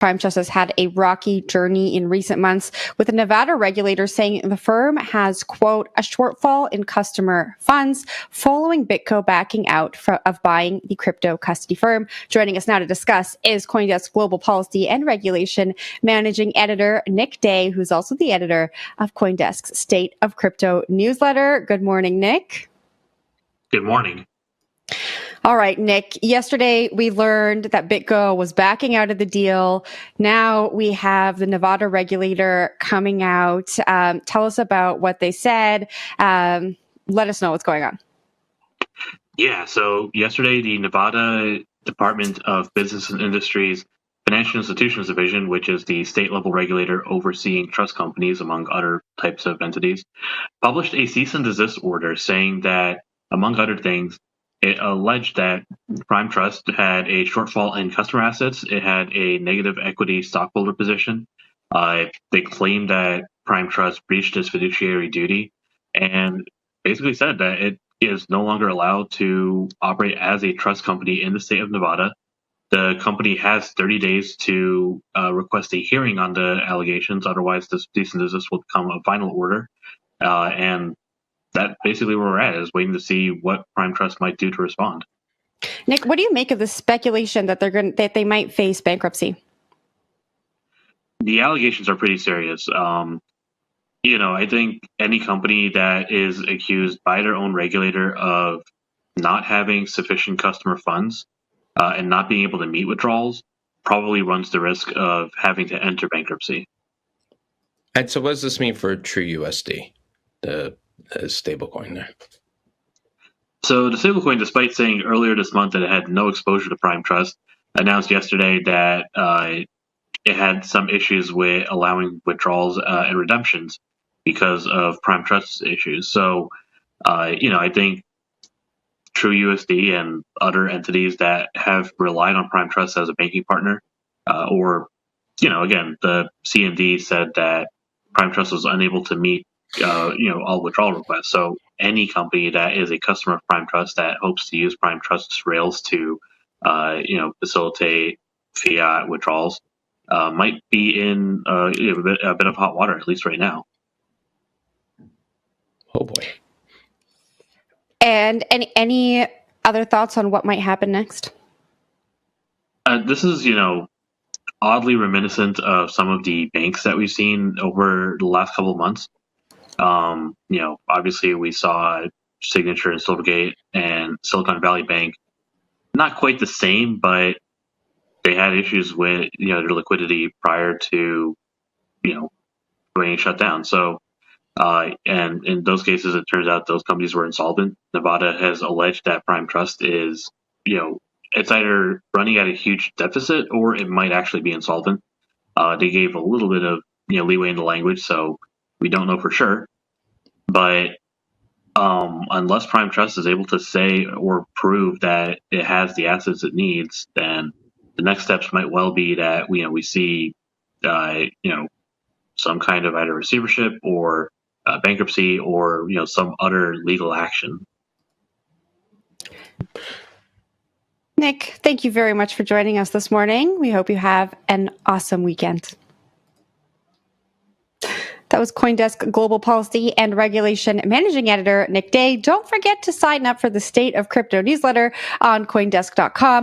Prime Trust has had a rocky journey in recent months, with the Nevada regulator saying the firm has, quote, a shortfall in customer funds following BitGo backing out of buying the crypto custody firm. Joining us now to discuss is CoinDesk Global Policy and Regulation Managing Editor Nick Day, who's also the editor of CoinDesk's State of Crypto newsletter. Good morning, Nick. Good morning. All right, Nick, yesterday we learned that BitGo was backing out of the deal. Now we have the Nevada regulator coming out. Tell us about what they said. Let us know what's going on. Yeah, so yesterday the Nevada Department of Business and Industries Financial Institutions Division, which is the state-level regulator overseeing trust companies, among other types of entities, published a cease and desist order saying that, among other things, it alleged that Prime Trust had a shortfall in customer assets. It had a negative equity stockholder position. They claimed that Prime Trust breached its fiduciary duty and basically said that it is no longer allowed to operate as a trust company in the state of Nevada. The company has 30 days to request a hearing on the allegations. Otherwise, this cease and desist will become a final order. And that basically where we're at, is waiting to see what Prime Trust might do to respond. Nick, what do you make of the speculation that they might face bankruptcy? The allegations are pretty serious. I think any company that is accused by their own regulator of not having sufficient customer funds and not being able to meet withdrawals probably runs the risk of having to enter bankruptcy. And so what does this mean for TrueUSD, the stablecoin there? So the stablecoin, despite saying earlier this month that it had no exposure to Prime Trust, announced yesterday that it had some issues with allowing withdrawals and redemptions because of Prime Trust issues. So, I think TrueUSD and other entities that have relied on Prime Trust as a banking partner, again, the CND said that Prime Trust was unable to meet all withdrawal requests. So any company that is a customer of Prime Trust that hopes to use Prime Trust's rails to, facilitate fiat withdrawals might be in a bit of hot water, at least right now. Oh boy. And any other thoughts on what might happen next? This is, oddly reminiscent of some of the banks that we've seen over the last couple of months. Obviously we saw Signature and Silvergate and Silicon Valley Bank. Not quite the same, but they had issues with, their liquidity prior to, being shut down. So, and in those cases, it turns out those companies were insolvent. Nevada has alleged that Prime Trust is, it's either running at a huge deficit or it might actually be insolvent. They gave a little bit of, leeway in the language, so we don't know for sure. But unless Prime Trust is able to say or prove that it has the assets it needs, then the next steps might well be that we see some kind of either receivership or bankruptcy or some other legal action. Nick, thank you very much for joining us this morning. We hope you have an awesome weekend. That was CoinDesk Global Policy and Regulation Managing Editor Nick Day. Don't forget to sign up for the State of Crypto newsletter on CoinDesk.com.